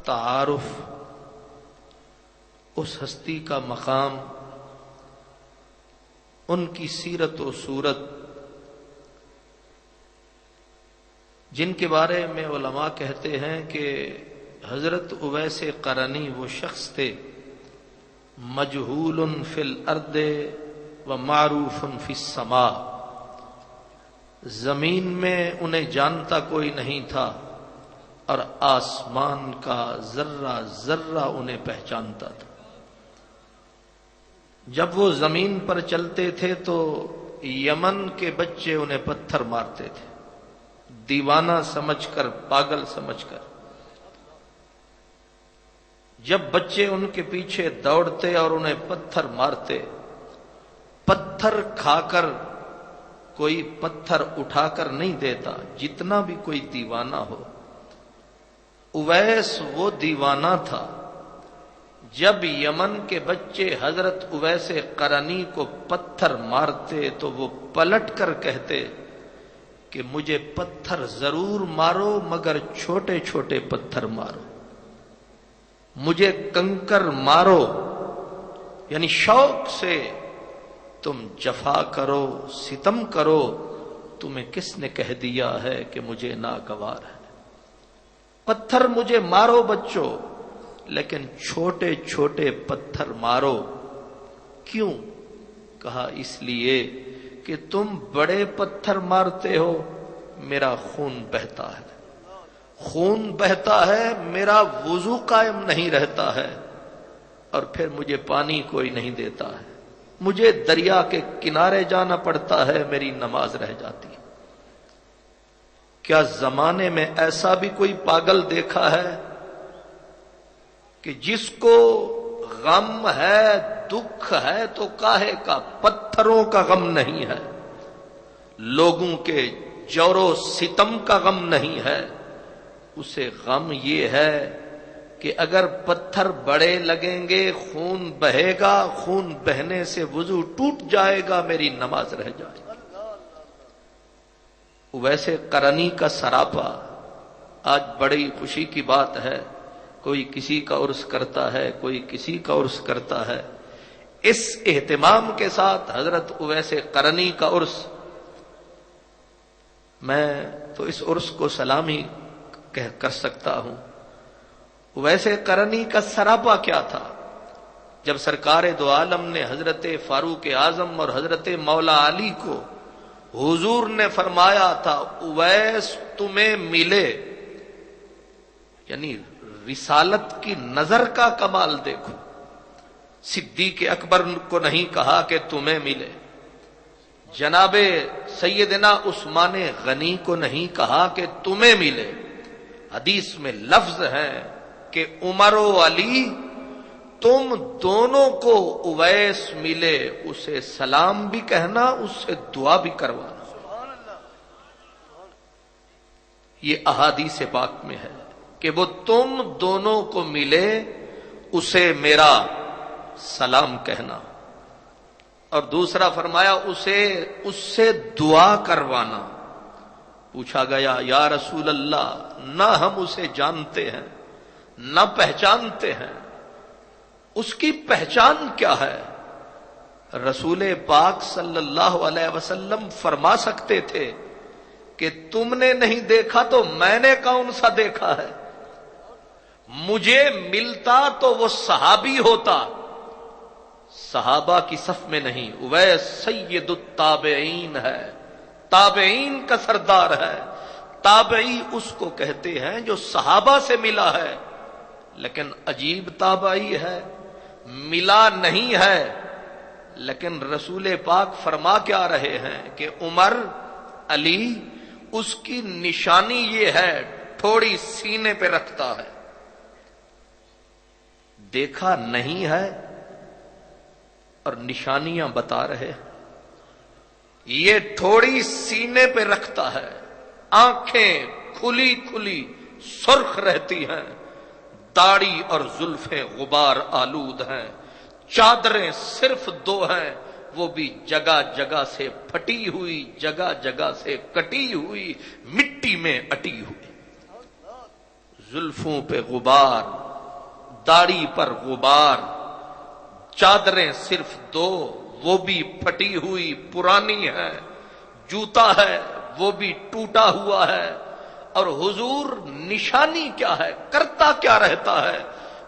تعارف، اس ہستی کا مقام، ان کی سیرت و صورت جن کے بارے میں علماء کہتے ہیں کہ حضرت اویس قرنی وہ شخص تھے مجہول فی الارض و معروف فی السماء، زمین میں انہیں جانتا کوئی نہیں تھا اور آسمان کا ذرہ ذرہ انہیں پہچانتا تھا۔ جب وہ زمین پر چلتے تھے تو یمن کے بچے انہیں پتھر مارتے تھے، دیوانہ سمجھ کر، پاگل سمجھ کر۔ جب بچے ان کے پیچھے دوڑتے اور انہیں پتھر مارتے، پتھر کھا کر کوئی پتھر اٹھا کر نہیں دیتا، جتنا بھی کوئی دیوانہ ہو۔ اویس وہ دیوانہ تھا، جب یمن کے بچے حضرت اویس قرنی کو پتھر مارتے تو وہ پلٹ کر کہتے کہ مجھے پتھر ضرور مارو مگر چھوٹے چھوٹے پتھر مارو، مجھے کنکر مارو، یعنی شوق سے تم جفا کرو، ستم کرو، تمہیں کس نے کہہ دیا ہے کہ مجھے ناگوار ہے؟ پتھر مجھے مارو بچوں، لیکن چھوٹے چھوٹے پتھر مارو۔ کیوں؟ کہا اس لیے کہ تم بڑے پتھر مارتے ہو، میرا خون بہتا ہے، خون بہتا ہے، میرا وضو قائم نہیں رہتا ہے، اور پھر مجھے پانی کوئی نہیں دیتا ہے، مجھے دریا کے کنارے جانا پڑتا ہے، میری نماز رہ جاتی ہے۔ کیا زمانے میں ایسا بھی کوئی پاگل دیکھا ہے کہ جس کو غم ہے، دکھ ہے تو کاہے کا؟ پتھروں کا غم نہیں ہے، لوگوں کے جور و ستم کا غم نہیں ہے، اسے غم یہ ہے کہ اگر پتھر بڑے لگیں گے خون بہے گا، خون بہنے سے وضو ٹوٹ جائے گا، میری نماز رہ جائے گی۔ ویسے قرنی کا سراپا آج بڑی خوشی کی بات ہے، کوئی کسی کا عرس کرتا ہے، کوئی کسی کا عرس کرتا ہے۔ اس اہتمام کے ساتھ حضرت اویس قرنی کا عرس، میں تو اس عرس کو سلامی کر سکتا ہوں۔ اویس قرنی کا سراپا کیا تھا؟ جب سرکار دو عالم نے حضرت فاروق اعظم اور حضرت مولا علی کو حضور نے فرمایا تھا اویس تمہیں ملے، یعنی رسالت کی نظر کا کمال دیکھو۔ صدیق اکبر کو نہیں کہا کہ تمہیں ملے، جناب سیدنا عثمان غنی کو نہیں کہا کہ تمہیں ملے، حدیث میں لفظ ہے کہ عمر و علی تم دونوں کو اویس ملے، اسے سلام بھی کہنا، اس سے دعا بھی کروانا۔ یہ احادیث پاک میں ہے کہ وہ تم دونوں کو ملے، اسے میرا سلام کہنا، اور دوسرا فرمایا اس سے دعا کروانا۔ پوچھا گیا یا رسول اللہ، نہ ہم اسے جانتے ہیں نہ پہچانتے ہیں، اس کی پہچان کیا ہے؟ رسول پاک صلی اللہ علیہ وسلم فرما سکتے تھے کہ تم نے نہیں دیکھا تو میں نے کون سا دیکھا ہے؟ مجھے ملتا تو وہ صحابی ہوتا، صحابہ کی صف میں نہیں۔ اویس سید التابعین ہے، تابعین کا سردار ہے۔ تابعی اس کو کہتے ہیں جو صحابہ سے ملا ہے، لیکن عجیب تابعی ہے، ملا نہیں ہے، لیکن رسول پاک فرما کیا رہے ہیں کہ عمر علی اس کی نشانی یہ ہے، تھوڑی سینے پہ رکھتا ہے۔ دیکھا نہیں ہے اور نشانیاں بتا رہے ہیں، یہ تھوڑی سینے پہ رکھتا ہے، آنکھیں کھلی کھلی سرخ رہتی ہیں، داڑھی اور زلفیں غبار آلود ہیں، چادریں صرف دو ہیں، وہ بھی جگہ جگہ سے پھٹی ہوئی، جگہ جگہ سے کٹی ہوئی، مٹی میں اٹی ہوئی۔ زلفوں پہ غبار، داڑھی پر غبار، چادریں صرف دو وہ بھی پھٹی ہوئی پرانی ہے، جوتا ہے وہ بھی ٹوٹا ہوا ہے، اور حضور نشانی کیا ہے، کرتا کیا رہتا ہے؟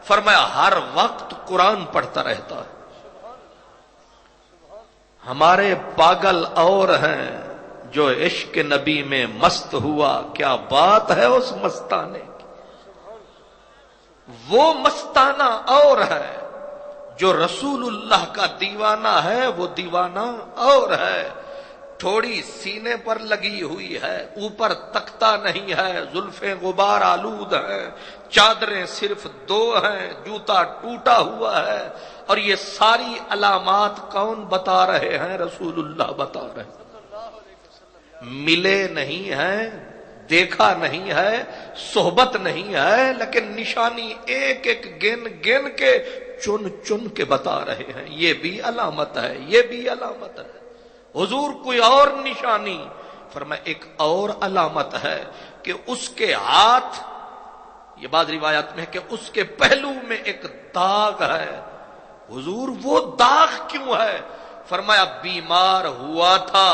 فرمایا ہر وقت قرآن پڑھتا رہتا ہے۔ ہمارے پاگل اور ہیں جو عشق نبی میں مست ہوا، کیا بات ہے اس مستانے کی، وہ مستانہ اور ہے، جو رسول اللہ کا دیوانہ ہے وہ دیوانہ اور ہے۔ تھوڑی سینے پر لگی ہوئی ہے، اوپر تختہ نہیں ہے، زلفیں غبار آلود ہیں، چادریں صرف دو ہیں، جوتا ٹوٹا ہوا ہے، اور یہ ساری علامات کون بتا رہے ہیں؟ رسول اللہ بتا رہے ہیں۔ ملے نہیں ہیں، دیکھا نہیں ہے، صحبت نہیں ہے، لیکن نشانی ایک ایک گن گن کے چن چن کے بتا رہے ہیں، یہ بھی علامت ہے، یہ بھی علامت ہے۔ حضور کوئی اور نشانی، فرمایا ایک اور علامت ہے کہ اس کے ہاتھ، یہ بعض روایات میں ہے کہ اس کے پہلو میں ایک داغ ہے۔ حضور وہ داغ کیوں ہے؟ فرمایا بیمار ہوا تھا،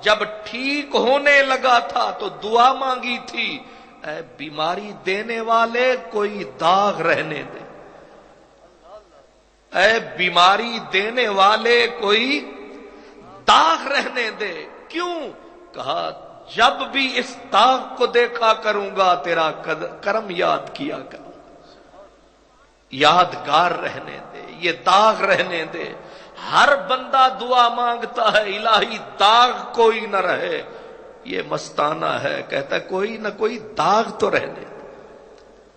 جب ٹھیک ہونے لگا تھا تو دعا مانگی تھی، اے بیماری دینے والے کوئی داغ رہنے دے، اے بیماری دینے والے کوئی داغ رہنے دے۔ کیوں؟ کہا جب بھی اس داغ کو دیکھا کروں گا تیرا کرم یاد کیا کروں، یادگار رہنے دے، یہ داغ رہنے دے۔ ہر بندہ دعا مانگتا ہے الہی داغ کوئی نہ رہے، یہ مستانہ ہے، کہتا ہے کوئی نہ کوئی داغ تو رہنے دے۔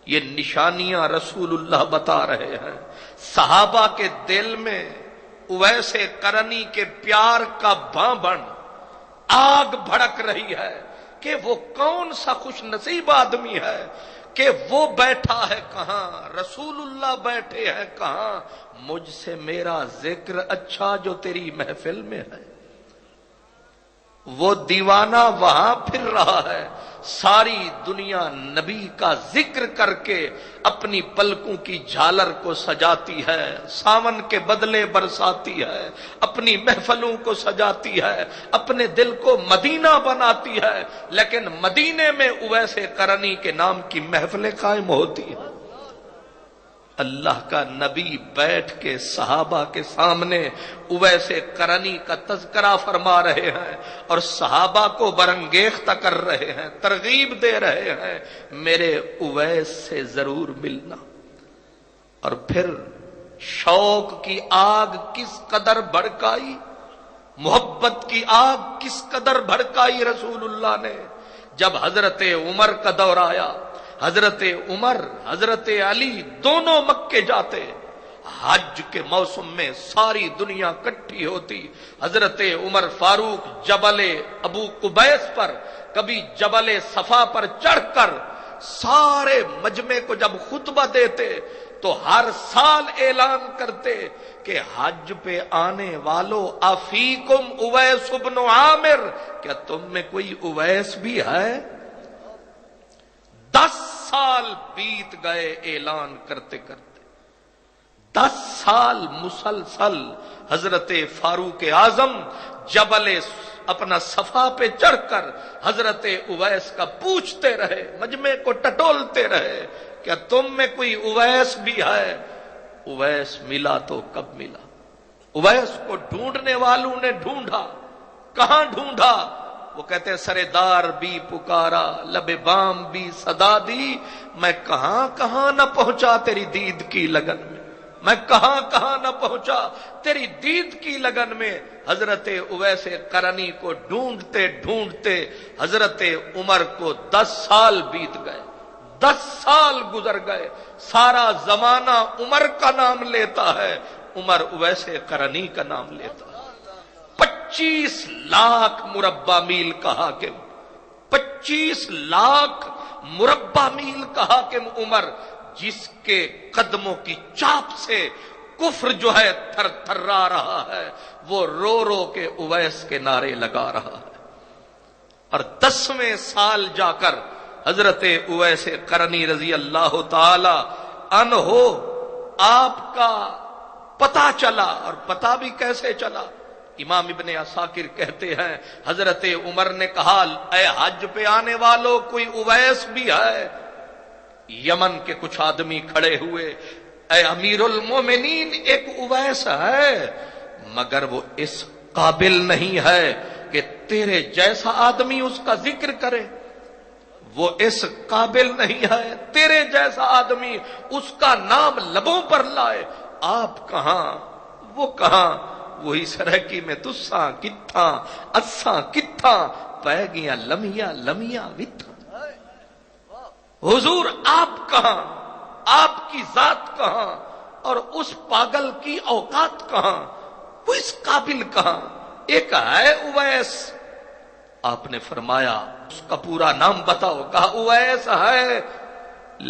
یہ نشانیاں رسول اللہ بتا رہے ہیں۔ صحابہ کے دل میں اویس قرنی کے پیار کا بھانبن آگ بھڑک رہی ہے کہ وہ کون سا خوش نصیب آدمی ہے کہ وہ بیٹھا ہے کہاں، رسول اللہ بیٹھے ہیں کہاں، مجھ سے میرا ذکر اچھا جو تیری محفل میں ہے۔ وہ دیوانہ وہاں پھر رہا ہے، ساری دنیا نبی کا ذکر کر کے اپنی پلکوں کی جھالر کو سجاتی ہے، ساون کے بدلے برساتی ہے، اپنی محفلوں کو سجاتی ہے، اپنے دل کو مدینہ بناتی ہے، لیکن مدینے میں اویس قرنی کے نام کی محفلیں قائم ہوتی ہیں۔ اللہ کا نبی بیٹھ کے صحابہ کے سامنے اویس قرنی کا تذکرہ فرما رہے ہیں اور صحابہ کو برانگیختہ کر رہے ہیں، ترغیب دے رہے ہیں، میرے اویس سے ضرور ملنا۔ اور پھر شوق کی آگ کس قدر بھڑکائی، محبت کی آگ کس قدر بھڑکائی رسول اللہ نے۔ جب حضرت عمر کا دور آیا، حضرت عمر حضرت علی دونوں مکے جاتے، حج کے موسم میں ساری دنیا اکٹھی ہوتی، حضرت عمر فاروق جبل ابو قبیس پر، کبھی جبل صفا پر چڑھ کر سارے مجمع کو جب خطبہ دیتے تو ہر سال اعلان کرتے کہ حج پہ آنے والو افیکم اویس بن عامر، کیا تم میں کوئی اویس بھی ہے؟ 10 سال بیت گئے اعلان کرتے کرتے، 10 سال مسلسل حضرت فاروق اعظم جبل اپنا صفا پہ چڑھ کر حضرت اویس کا پوچھتے رہے، مجمع کو ٹٹولتے رہے، کیا تم میں کوئی اویس بھی ہے؟ اویس ملا تو کب ملا؟ اویس کو ڈھونڈنے والوں نے ڈھونڈا، کہاں ڈھونڈا؟ وہ کہتے ہیں سردار بھی پکارا، لب بام بھی صدا دی، میں کہاں کہاں نہ پہنچا تیری دید کی لگن میں، میں کہاں کہاں نہ پہنچا تیری دید کی لگن میں۔ حضرت اویس قرنی کو ڈھونڈتے ڈھونڈتے حضرت عمر کو 10 سال بیت گئے، 10 سال گزر گئے، سارا زمانہ عمر کا نام لیتا ہے، عمر اویس قرنی کا نام لیتا ہے۔ 25 لاکھ مربع میل کا حاکم، 25 لاکھ مربع میل کا حاکم عمر، جس کے قدموں کی چاپ سے کفر جو ہے تھر تھرا رہا ہے، وہ رو رو کے اویس کے نعرے لگا رہا ہے۔ اور 10ویں سال جا کر حضرت اویس قرنی رضی اللہ تعالی عنہ آپ کا پتا چلا، اور پتا بھی کیسے چلا؟ امام ابن عساکر کہتے ہیں حضرت عمر نے کہا اے حج پہ آنے والوں کوئی اویس بھی ہے؟ یمن کے کچھ آدمی کھڑے ہوئے، اے امیر المومنین ایک اویس ہے، مگر وہ اس قابل نہیں ہے کہ تیرے جیسا آدمی اس کا ذکر کرے، وہ اس قابل نہیں ہے تیرے جیسا آدمی اس کا نام لبوں پر لائے۔ آپ کہاں وہ کہاں، وہی سرکی میں تساں کتھاں اساں کتھاں پہ گیاں لمیاں لمیاں وتھاں۔ حضور آپ کہاں، آپ کی ذات کہاں، اور اس پاگل کی اوقات کہاں، وہ اس قابل کہاں؟ ایک ہے اویس، آپ نے فرمایا اس کا پورا نام بتاؤ، کہا اویس ہے،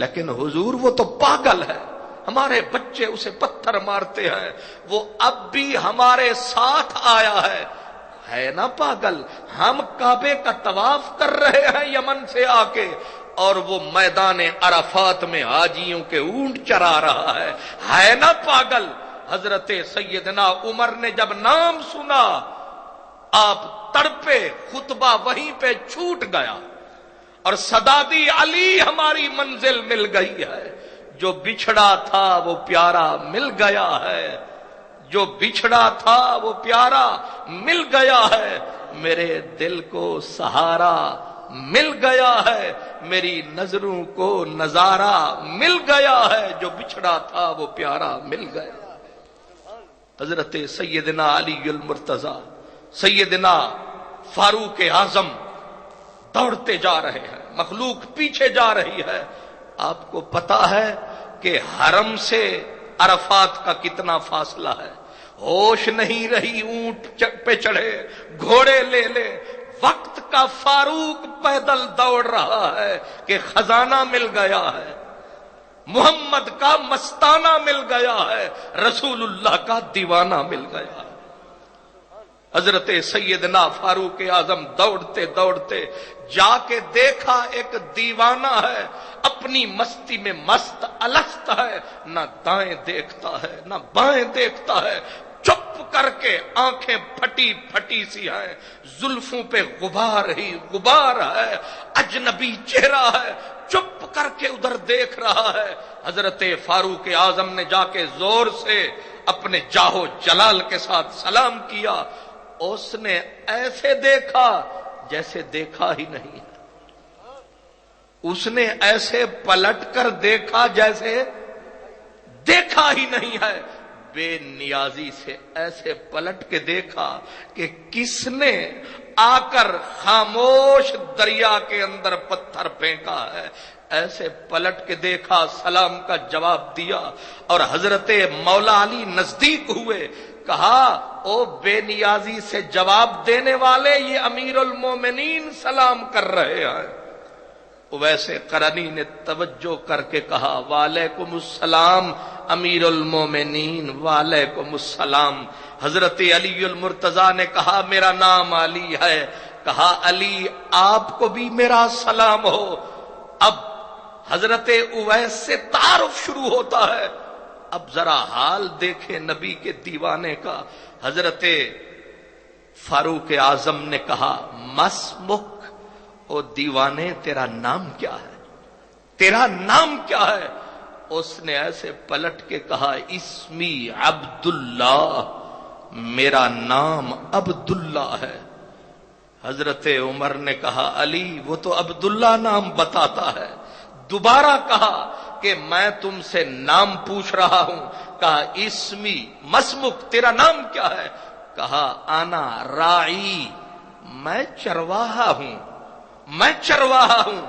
لیکن حضور وہ تو پاگل ہے، ہمارے بچے اسے پتھر مارتے ہیں، وہ اب بھی ہمارے ساتھ آیا ہے نا پاگل؟ ہم کعبے کا طواف کر رہے ہیں یمن سے آ کے، اور وہ میدان عرفات میں حاجیوں کے اونٹ چرا رہا ہے نا پاگل؟ حضرت سیدنا عمر نے جب نام سنا آپ تڑپے، خطبہ وہیں پہ چھوٹ گیا، اور صدا دی علی ہماری منزل مل گئی ہے، جو بچھڑا تھا وہ پیارا مل گیا ہے، جو بچھڑا تھا وہ پیارا مل گیا ہے، میرے دل کو سہارا مل گیا ہے، میری نظروں کو نظارہ مل گیا ہے، جو بچھڑا تھا وہ پیارا مل گیا۔ حضرت سیدنا علی المرتضی، سیدنا فاروق اعظم دوڑتے جا رہے ہیں، مخلوق پیچھے جا رہی ہے۔ آپ کو پتا ہے کہ حرم سے عرفات کا کتنا فاصلہ ہے؟ ہوش نہیں رہی، اونٹ پہ چڑھے، گھوڑے لے لے، وقت کا فاروق پیدل دوڑ رہا ہے کہ خزانہ مل گیا ہے، محمد کا مستانہ مل گیا ہے، رسول اللہ کا دیوانہ مل گیا ہے۔ حضرت سیدنا فاروق اعظم دوڑتے دوڑتے جا کے دیکھا ایک دیوانہ ہے، اپنی مستی میں مست الست ہے، نہ دائیں دیکھتا ہے نہ بائیں دیکھتا ہے، چپ کر کے آنکھیں پھٹی پھٹی سی ہیں، زلفوں پہ غبار ہی غبار ہے، اجنبی چہرہ ہے، چپ کر کے ادھر دیکھ رہا ہے۔ حضرت فاروق اعظم نے جا کے زور سے اپنے جاہو جلال کے ساتھ سلام کیا، اس نے ایسے دیکھا جیسے دیکھا ہی نہیں ہے، اس نے ایسے پلٹ کر دیکھا جیسے دیکھا ہی نہیں ہے، بے نیازی سے ایسے پلٹ کے دیکھا کہ کس نے آ کر خاموش دریا کے اندر پتھر پھینکا ہے، ایسے پلٹ کے دیکھا، سلام کا جواب دیا، اور حضرت مولا علی نزدیک ہوئے، کہا او بے نیازی سے جواب دینے والے، یہ امیر المومنین سلام کر رہے ہیں۔ ویسے قرنی نے توجہ کر کے کہا وعلیکم السلام امیر المومنین، وعلیکم السلام۔ حضرت علی المرتضی نے کہا میرا نام علی ہے، کہا علی آپ کو بھی میرا سلام ہو۔ اب حضرت اویس سے تعارف شروع ہوتا ہے۔ اب ذرا حال دیکھیں نبی کے دیوانے کا۔ حضرت فاروق اعظم نے کہا مسمک، او دیوانے تیرا نام کیا ہے؟ تیرا نام کیا ہے؟ اس نے ایسے پلٹ کے کہا اسمی عبداللہ، میرا نام عبداللہ ہے۔ حضرت عمر نے کہا علی وہ تو عبداللہ نام بتاتا ہے۔ دوبارہ کہا کہ میں تم سے نام پوچھ رہا ہوں۔ کہا اسمی مسمک، تیرا نام کیا ہے؟ کہا انا راعی، میں چرواہا ہوں، میں چرواہا ہوں۔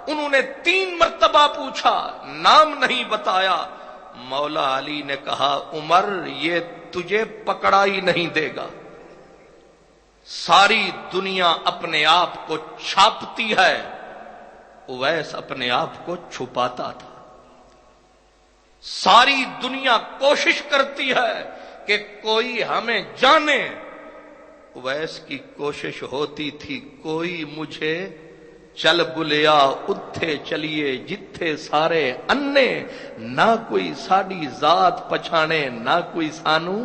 انہوں نے 3 مرتبہ پوچھا، نام نہیں بتایا۔ مولا علی نے کہا عمر یہ تجھے پکڑا ہی نہیں دے گا، ساری دنیا اپنے آپ کو چھاپتی ہے، اویس اپنے آپ کو چھپاتا تھا۔ ساری دنیا کوشش کرتی ہے کہ کوئی ہمیں جانے، اویس کی کوشش ہوتی تھی کوئی مجھے چل بلیا اتھے چلیے جتھے سارے انے، نہ کوئی ساڈی ذات پچھانے نہ کوئی سانو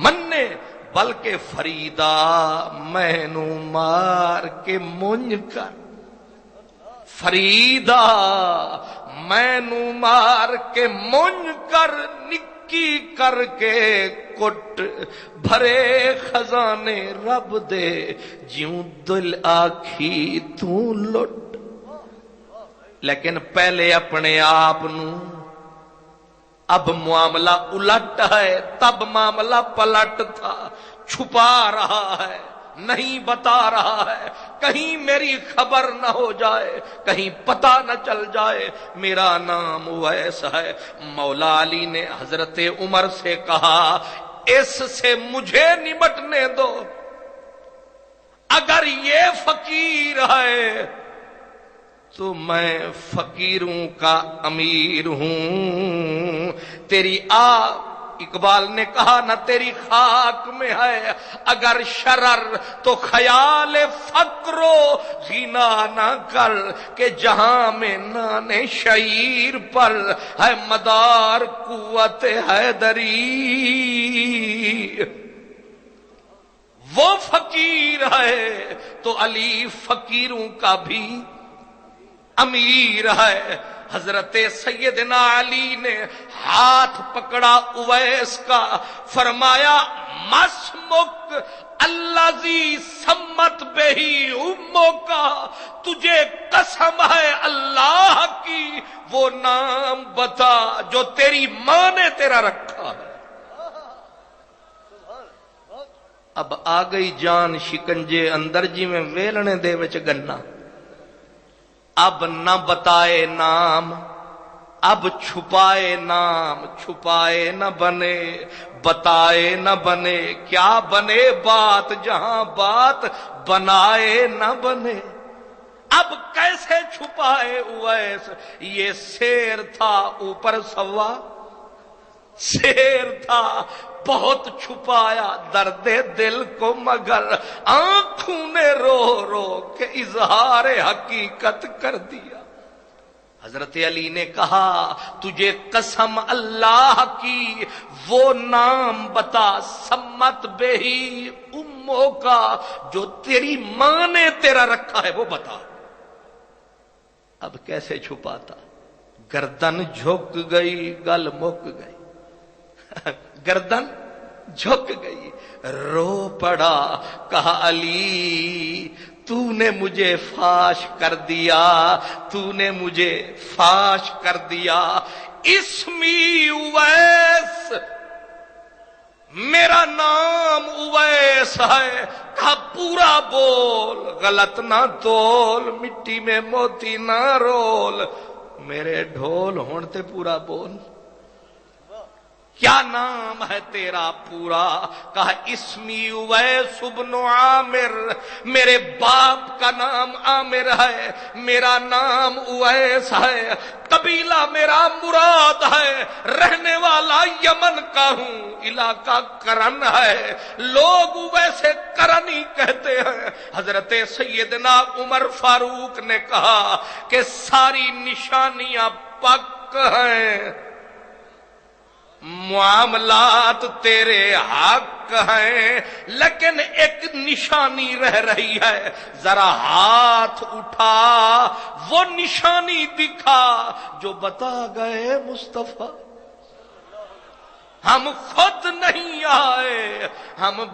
منے، بلکہ فریدا مینو مار کے مونج کر، فریدا مینو مار کے مونج کر، نکی کر کے کٹ، بھرے خزانے رب دے جیوں دل آکھی تو لٹ۔ لیکن پہلے اپنے آپ نو، اب معاملہ الٹ ہے، تب معاملہ پلٹ تھا، چھپا رہا ہے، نہیں بتا رہا ہے، کہیں میری خبر نہ ہو جائے، کہیں پتہ نہ چل جائے میرا نام اویس ہے۔ مولا علی نے حضرت عمر سے کہا اس سے مجھے نمٹنے دو، اگر یہ فقیر ہے تو میں فقیروں کا امیر ہوں، تیری اقبال نے کہا نہ تیری خاک میں ہے اگر شرر، تو خیال فقر و غنا نہ کر، کہ جہاں میں نان شعیر پر ہے مدار قوت حیدری۔ وہ فقیر ہے تو علی فقیروں کا بھی امیر ہے۔ حضرت سیدنا علی نے ہاتھ پکڑا اویس کا، فرمایا مسمک الذی سمت بہی امو کا، تجھے قسم ہے اللہ کی وہ نام بتا جو تیری ماں نے تیرا رکھا ہے۔ اب آ گئی جان شکنجے اندر جی میں ویلنے دے وچ گنا، اب نہ بتائے نام، اب چھپائے نام، چھپائے نہ بنے بتائے نہ بنے، کیا بنے بات جہاں بات بنائے نہ بنے۔ اب کیسے چھپائے اویس، یہ شیر تھا اوپر سوا شیر تھا، بہت چھپایا درد دل کو مگر آنکھوں نے رو رو کے اظہار حقیقت کر دیا۔ حضرت علی نے کہا تجھے قسم اللہ کی وہ نام بتا سمت بہی امو کا، جو تیری ماں نے تیرا رکھا ہے وہ بتا۔ اب کیسے چھپاتا، گردن جھک گئی گل مک گئی، گردن جھک گئی، رو پڑا، کہا علی تو نے مجھے فاش کر دیا، تو نے مجھے فاش کر دیا، اسمی اویس، میرا نام اویس ہے۔ کہا پورا بول، غلط نہ تول، مٹی میں موتی نہ رول، میرے ڈھول ہونتے پورا بول، کیا نام ہے تیرا پورا؟ کہا اسمی اویس بن عامر، میرے باپ کا نام عامر ہے، میرا نام اویس ہے، قبیلہ میرا مراد ہے، رہنے والا یمن کا ہوں، علاقہ کرن ہے، لوگ اویس کرنی کہتے ہیں۔ حضرت سیدنا عمر فاروق نے کہا کہ ساری نشانیاں پک ہیں، معاملات تیرے حق ہیں، لیکن ایک نشانی رہ رہی ہے، ذرا ہاتھ اٹھا وہ نشانی دکھا جو بتا گئے مصطفیٰ۔ ہم خود نہیں آئے، ہم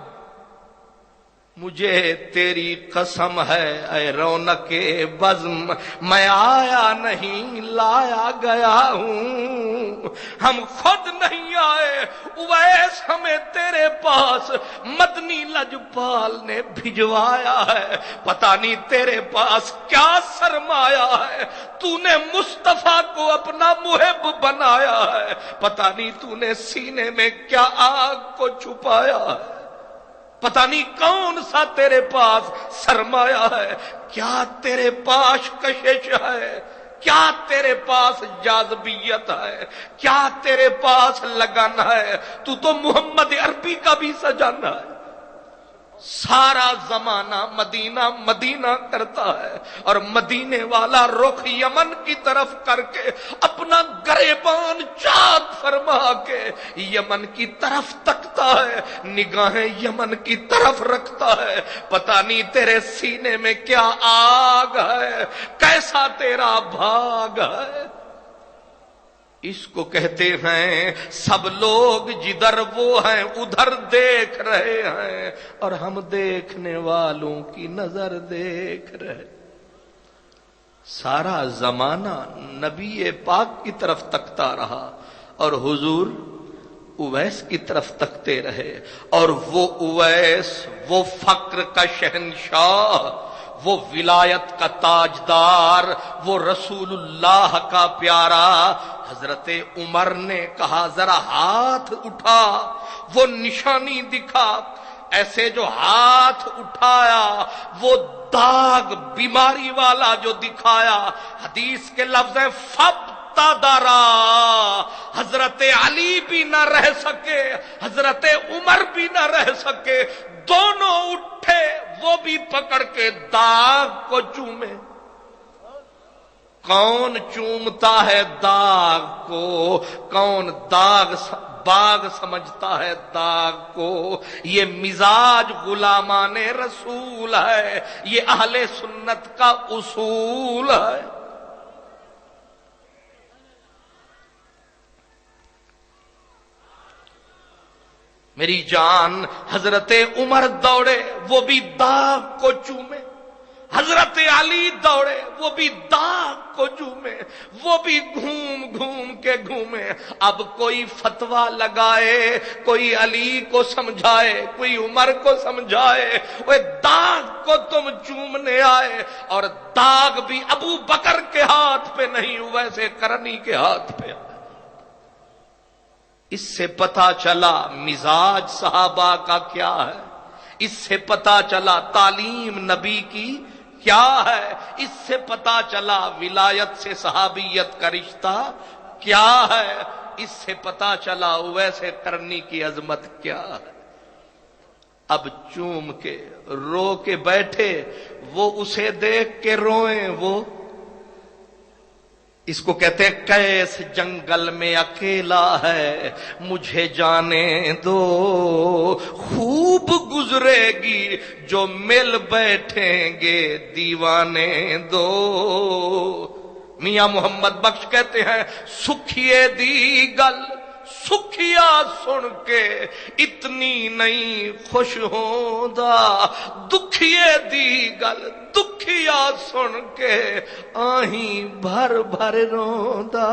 مجھے تیری قسم ہے اے رونق بزم، میں آیا نہیں لایا گیا ہوں، ہم خود نہیں آئے اویس، ہمیں تیرے پاس مدنی لجپال نے بھجوایا ہے، پتہ نہیں تیرے پاس کیا سرمایہ ہے، تو نے مصطفیٰ کو اپنا محب بنایا ہے، پتہ نہیں تو نے سینے میں کیا آگ کو چھپایا ہے، پتہ نہیں کون سا تیرے پاس سرمایہ ہے، کیا تیرے پاس کشش ہے، کیا تیرے پاس جاذبیت ہے، کیا تیرے پاس لگن ہے، تو محمد عربی کا بھی سجن ہے، سارا زمانہ مدینہ مدینہ کرتا ہے اور مدینے والا رخ یمن کی طرف کر کے اپنا گریبان چاک فرما کے یمن کی طرف تکتا ہے، نگاہیں یمن کی طرف رکھتا ہے۔ پتہ نہیں تیرے سینے میں کیا آگ ہے، کیسا تیرا بھاگ ہے۔ اس کو کہتے ہیں سب لوگ جدھر وہ ہیں ادھر دیکھ رہے ہیں اور ہم دیکھنے والوں کی نظر دیکھ رہے۔ سارا زمانہ نبی پاک کی طرف تکتا رہا اور حضور اویس کی طرف تکتے رہے، اور وہ اویس، وہ فقر کا شہنشاہ، وہ ولایت کا تاجدار، وہ رسول اللہ کا پیارا، حضرت عمر نے کہا ذرا ہاتھ اٹھا، وہ نشانی دکھا۔ ایسے جو ہاتھ اٹھایا وہ داغ بیماری والا جو دکھایا، حدیث کے لفظ ہیں فابتدرا، حضرت علی بھی نہ رہ سکے، حضرت عمر بھی نہ رہ سکے، دونوں اٹھے، وہ بھی پکڑ کے داغ کو چومے۔ کون چومتا ہے داغ کو؟ کون باغ سمجھتا ہے داغ کو؟ یہ مزاج غلامان رسول ہے، یہ اہل سنت کا اصول ہے۔ میری جان، حضرت عمر دوڑے، وہ بھی داغ کو چومے، حضرت علی دوڑے، وہ بھی داغ کو چومے، وہ بھی گھوم گھوم کے گھومے۔ اب کوئی فتویٰ لگائے، کوئی علی کو سمجھائے، کوئی عمر کو سمجھائے، وہ داغ کو تم چومنے آئے، اور داغ بھی ابو بکر کے ہاتھ پہ نہیں، ویسے کرنی کے ہاتھ پہ۔ اس سے پتا چلا مزاج صحابہ کا کیا ہے، اس سے پتا چلا تعلیم نبی کی کیا ہے، اس سے پتا چلا ولایت سے صحابیت کا رشتہ کیا ہے، اس سے پتا چلا ویسے کرنی کی عظمت کیا ہے۔ اب چوم کے رو کے بیٹھے، وہ اسے دیکھ کے روئیں، وہ اس کو کہتے ہیں کیس جنگل میں اکیلا ہے مجھے جانے دو، خوب گزرے گی جو مل بیٹھیں گے دیوانے دو۔ میاں محمد بخش کہتے ہیں سکھیے دی گل سکھیا سن کے اتنی نہیں خوش ہوندا، دکھیے دی گل دکھیا سن کے آہیں بھر بھر روندا۔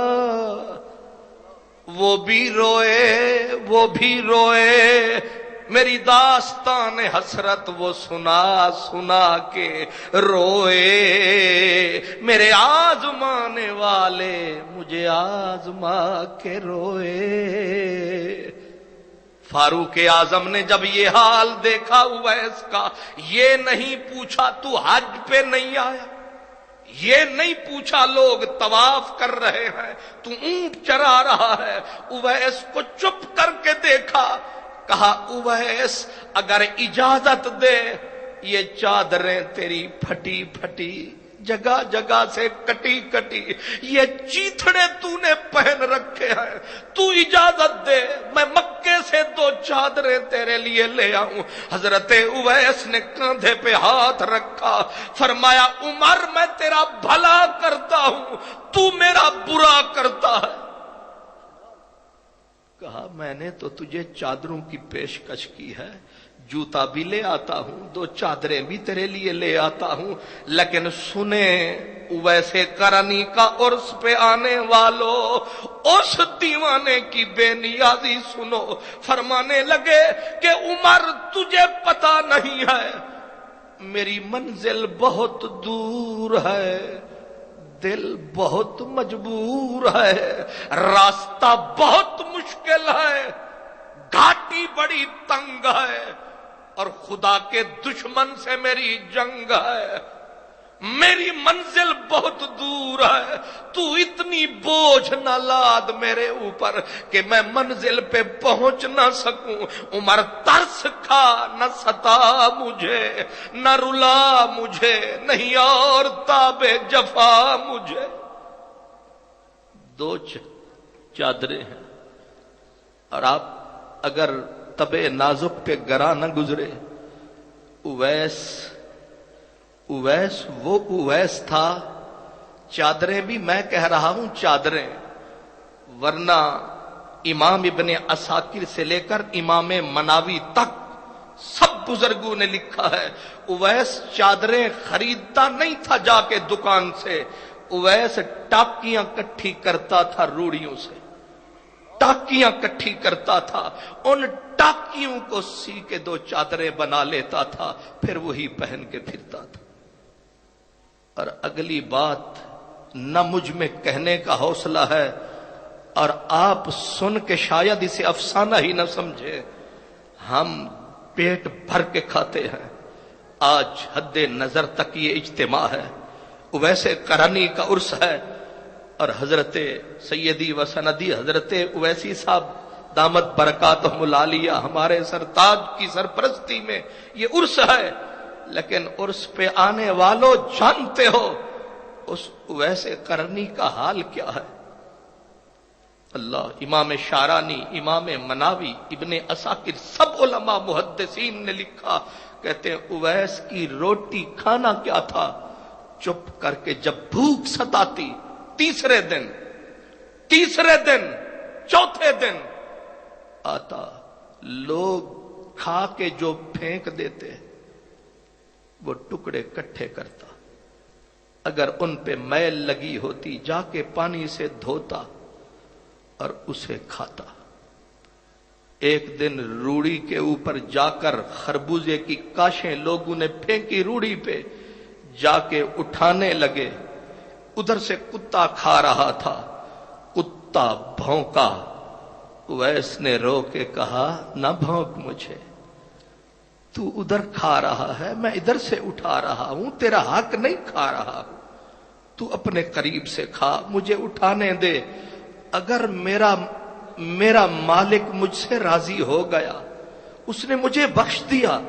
وہ بھی روئے، وہ بھی روئے، میری داستان حسرت وہ سنا سنا کے روئے، میرے آزمانے والے مجھے آزما کے روئے۔ فاروق اعظم نے جب یہ حال دیکھا اویس کا، یہ نہیں پوچھا تو حج پہ نہیں آیا، یہ نہیں پوچھا لوگ طواف کر رہے ہیں تو اونٹ چرا رہا ہے، اویس کو چپ کر کے دیکھا، کہا اویس اگر اجازت دے یہ چادریں تیری پھٹی پھٹی جگہ جگہ سے کٹی کٹی، یہ چیتھڑے تو نے پہن رکھے ہیں، تو اجازت دے میں مکے سے 2 چادریں تیرے لیے لے آؤں۔ حضرت اویس نے کاندھے پہ ہاتھ رکھا، فرمایا عمر میں تیرا بھلا کرتا ہوں، تو میرا برا کرتا ہے۔ کہا میں نے تو تجھے چادروں کی پیشکش کی ہے، جوتا بھی لے آتا ہوں، 2 چادریں بھی تیرے لیے لے آتا ہوں، لیکن سنیں ویسے کرنی کا عرس پہ آنے والو، اس دیوانے کی بے نیازی سنو۔ فرمانے لگے کہ عمر تجھے پتا نہیں ہے میری منزل بہت دور ہے، دل بہت مجبور ہے، راستہ بہت مشکل ہے، گھاٹی بڑی تنگ ہے، اور خدا کے دشمن سے میری جنگ ہے۔ میری منزل بہت دور ہے، تو اتنی بوجھ نہ لاد میرے اوپر کہ میں منزل پہ پہنچ نہ سکوں۔ عمر ترس کھا، نہ ستا مجھے، نہ رلا مجھے، نہیں اور تاب جفا مجھے۔ دو چادریں ہیں، اور آپ اگر تبے نازک پہ گراں نہ گزرے۔ اویس وہ اویس تھا، چادریں بھی میں کہہ رہا ہوں چادریں، ورنہ امام ابن عساکر سے لے کر امام مناوی تک سب بزرگوں نے لکھا ہے اویس چادریں خریدتا نہیں تھا جا کے دکان سے، اویس ٹاکیاں کٹھی کرتا تھا روڑیوں سے، ٹاکیاں کٹھی کرتا تھا، ان ٹاکیوں کو سی کے دو چادریں بنا لیتا تھا، پھر وہی پہن کے پھرتا تھا۔ اور اگلی بات نہ مجھ میں کہنے کا حوصلہ ہے، اور آپ سن کے شاید اسے افسانہ ہی نہ سمجھے، ہم پیٹ بھر کے کھاتے ہیں۔ آج حد نظر تک یہ اجتماع ہے، اویس قرنی کا عرس ہے، اور حضرت سیدی و سندی حضرت اویسی صاحب دامت برکاتہم العالیہ ہمارے سرتاج کی سرپرستی میں یہ عرس ہے، لیکن عرس پہ آنے والوں جانتے ہو اس اویس قرنی کا حال کیا ہے؟ اللہ، امام شارانی، امام مناوی، ابن عساکر، سب علماء محدثین نے لکھا، کہتے ہیں اویس کی روٹی کھانا کیا تھا؟ چپ کر کے جب بھوک ستاتی، تیسرے دن چوتھے دن آتا، لوگ کھا کے جو پھینک دیتے وہ ٹکڑے کٹھے کرتا، اگر ان پہ میل لگی ہوتی جا کے پانی سے دھوتا اور اسے کھاتا۔ ایک دن روڑی کے اوپر جا کر خربوزے کی کاشیں لوگوں نے پھینکی، روڑی پہ جا کے اٹھانے لگے، ادھر سے کتا کھا رہا تھا، کتا بھونکا، اویس نے رو کے کہا نہ بھونک مجھے، تو ادھر کھا رہا ہے، میں ادھر سے اٹھا رہا ہوں، تیرا حق نہیں کھا رہا ہوں، تو اپنے قریب سے کھا، مجھے اٹھانے دے۔ اگر میرا مالک مجھ سے راضی ہو گیا، اس نے مجھے بخش دیا،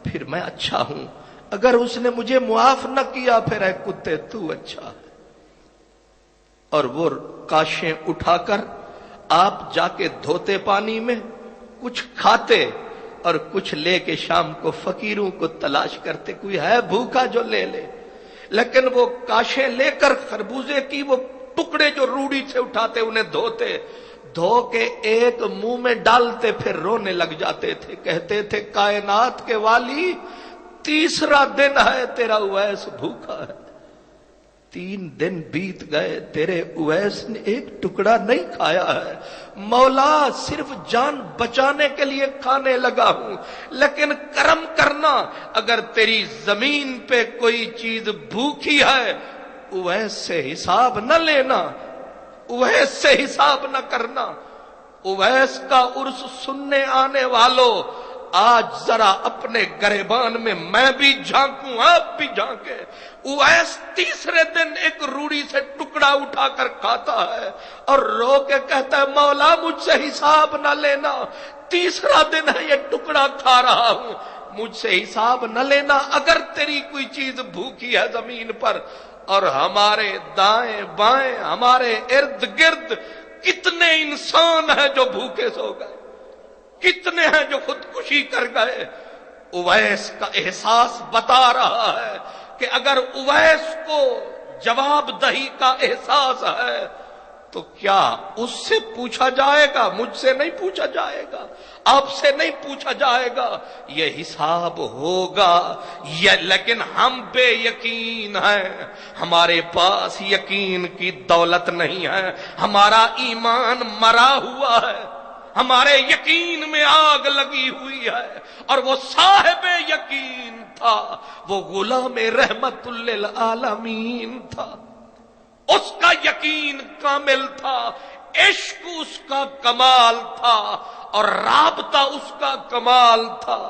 پھر میں اچھا ہوں، اگر اس نے مجھے معاف نہ کیا، پھر اے کتے تو اچھا ہے۔ اور وہ کاشیں اٹھا کر آپ جا کے دھوتے پانی میں، کچھ کھاتے اور کچھ لے کے شام کو فقیروں کو تلاش کرتے، کوئی ہے بھوکا جو لے لے۔ لیکن وہ کاشیں لے کر خربوزے کی وہ ٹکڑے جو روڑی سے اٹھاتے انہیں دھوتے، دھو کے ایک منہ میں ڈالتے، پھر رونے لگ جاتے تھے، کہتے تھے کائنات کے والی تیسرا دن ہے تیرا اویس بھوکا ہے، 3 دن بیت گئے، تیرے اویس نے ایک ٹکڑا نہیں کھایا ہے، مولا صرف جان بچانے کے لیے کھانے لگا ہوں، لیکن کرم کرنا، اگر تیری زمین پہ کوئی چیز بھوکی ہے اویس سے حساب نہ لینا، اویس سے حساب نہ کرنا۔ اویس کا عرس سننے آنے والوں، آج ذرا اپنے گریبان میں میں بھی جھانکوں، آپ بھی جھانکے۔ اویس تیسرے دن ایک روڑی سے ٹکڑا اٹھا کر کھاتا ہے اور رو کے کہتا ہے مولا مجھ سے حساب نہ لینا، تیسرا دن ہے یہ ٹکڑا کھا رہا ہوں، مجھ سے حساب نہ لینا اگر تیری کوئی چیز بھوکی ہے زمین پر۔ اور ہمارے دائیں بائیں، ہمارے ارد گرد کتنے انسان ہیں جو بھوکے سو گئے، کتنے ہیں جو خودکشی کر گئے۔ اویس کا احساس بتا رہا ہے کہ اگر اویس کو جواب دہی کا احساس ہے تو کیا اس سے پوچھا جائے گا؟ مجھ سے نہیں پوچھا جائے گا، آپ سے نہیں پوچھا جائے گا، یہ حساب ہوگا۔ لیکن ہم بے یقین ہیں، ہمارے پاس یقین کی دولت نہیں ہے، ہمارا ایمان مرا ہوا ہے، ہمارے یقین میں آگ لگی ہوئی ہے، اور وہ صاحب یقین تھا، وہ غلام رحمت للعالمین تھا، اس کا یقین کامل تھا، عشق اس کا کمال تھا، اور رابطہ اس کا کمال تھا۔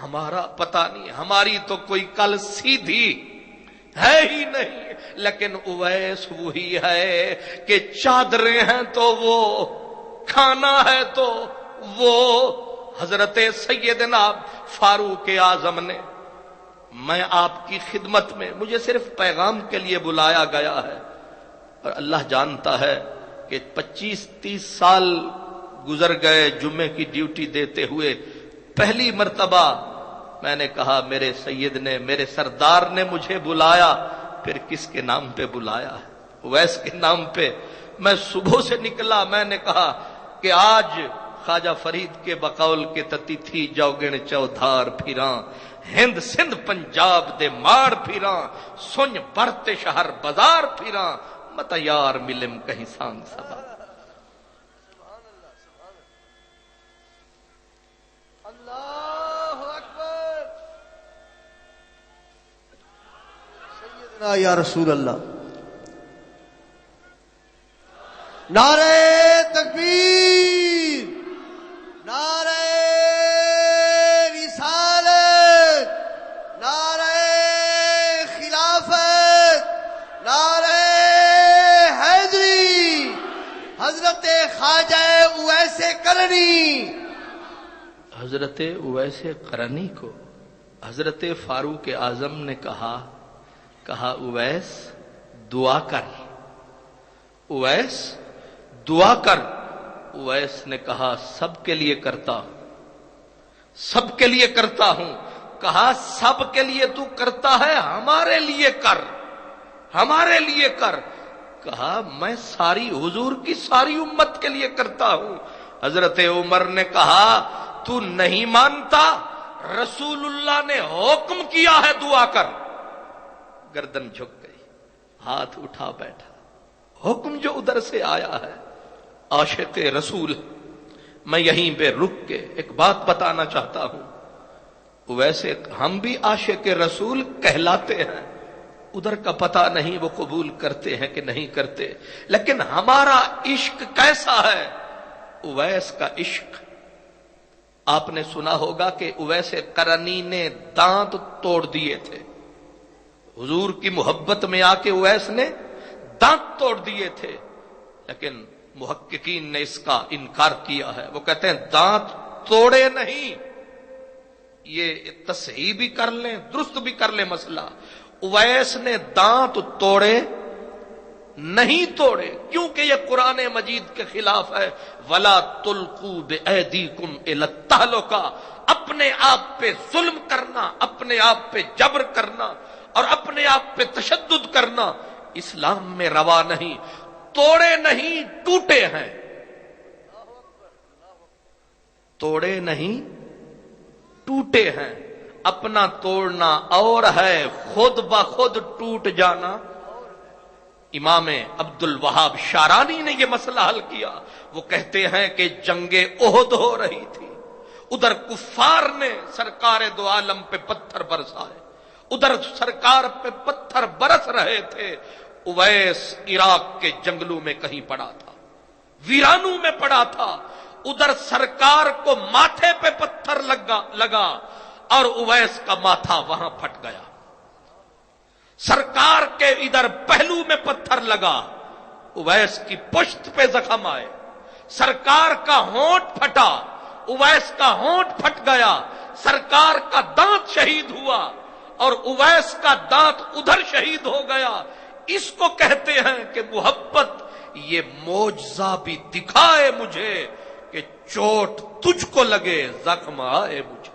ہمارا پتہ نہیں، ہماری تو کوئی کل سیدھی ہے ہی نہیں، لیکن اویس وہی ہے کہ چادریں ہیں تو وہ، کھانا ہے تو وہ۔ حضرت سیدنا فاروق اعظم نے، میں آپ کی خدمت میں، مجھے صرف پیغام کے لیے بلایا گیا ہے، اور اللہ جانتا ہے کہ 25-30 سال گزر گئے جمعے کی ڈیوٹی دیتے ہوئے، پہلی مرتبہ میں نے کہا میرے سید نے، میرے سردار نے مجھے بلایا، پھر کس کے نام پہ بلایا ہے؟ اویس کے نام پہ۔ میں صبح سے نکلا، میں نے کہا کہ آج خواجہ فرید کے بقول کے تتی تھی جوگن چودھار پھراں، ہند سندھ پنجاب دے ماڑ پھراں، سنج برت شہر بازار پھراں، مت یار ملم کہیں سانگ سبا۔ اللہ اکبر، سیدنا یا رسول اللہ، نعرہ تکبیر، نعرہ رسالت، نعرہ خلافت، نعرہ حیدری، حضرت خواجہ اویس کرنی۔ حضرت اویس قرنی کو حضرت فاروق اعظم نے کہا اویس دعا کر، اویس دعا کر۔ اویس نے کہا سب کے لیے کرتا ہوں، سب کے لیے کرتا ہوں۔ کہا سب کے لیے تو کرتا ہے، ہمارے لیے کر، ہمارے لیے کر۔ کہا میں ساری حضور کی ساری امت کے لیے کرتا ہوں۔ حضرت عمر نے کہا تو نہیں مانتا، رسول اللہ نے حکم کیا ہے دعا کر۔ گردن جھک گئی، ہاتھ اٹھا بیٹھا۔ حکم جو ادھر سے آیا ہے، عاشق رسول۔ میں یہیں پہ رک کے ایک بات بتانا چاہتا ہوں، ویسے ہم بھی عاشق رسول کہلاتے ہیں، ادھر کا پتہ نہیں وہ قبول کرتے ہیں کہ نہیں کرتے، لیکن ہمارا عشق کیسا ہے؟ اویس کا عشق، آپ نے سنا ہوگا کہ اویس قرنی نے دانت توڑ دیے تھے، حضور کی محبت میں آ کے اویس نے دانت توڑ دیے تھے، لیکن محققین نے اس کا انکار کیا ہے۔ وہ کہتے ہیں دانت توڑے نہیں، یہ تصحیح بھی کر لیں، درست بھی کر لیں مسئلہ، اویس نے دانت توڑے نہیں توڑے، کیونکہ یہ قرآن مجید کے خلاف ہے۔ وَلَا تُلْقُوا بِأَيْدِيكُمْ إِلَى التَّهْلُكَةِ، اپنے آپ پہ ظلم کرنا، اپنے آپ پہ جبر کرنا اور اپنے آپ پہ تشدد کرنا اسلام میں روا نہیں۔ توڑے نہیں ٹوٹے ہیں، توڑے نہیں ٹوٹے ہیں۔ اپنا توڑنا اور ہے، خود بخود ٹوٹ جانا۔ امام عبد الوہاب شارانی نے یہ مسئلہ حل کیا۔ وہ کہتے ہیں کہ جنگ احد ہو رہی تھی، ادھر کفار نے سرکار دو عالم پہ پتھر برسائے، ادھر سرکار پہ پتھر برس رہے تھے۔ اویس عراق کے جنگلوں میں کہیں پڑا تھا، ویرانوں میں پڑا تھا، ادھر سرکار کو ماتھے پہ پتھر لگا اور اویس کا ماتھا وہاں پھٹ گیا۔ سرکار کے ادھر پہلو میں پتھر لگا، اویس کی پشت پہ زخم آئے، سرکار کا ہونٹ پھٹا، اویس کا ہونٹ پھٹ گیا، سرکار کا دانت شہید ہوا اور اویس کا دانت ادھر شہید ہو گیا۔ اس کو کہتے ہیں کہ محبت یہ معجزہ بھی دکھائے مجھے کہ چوٹ تجھ کو لگے زخم آئے مجھے۔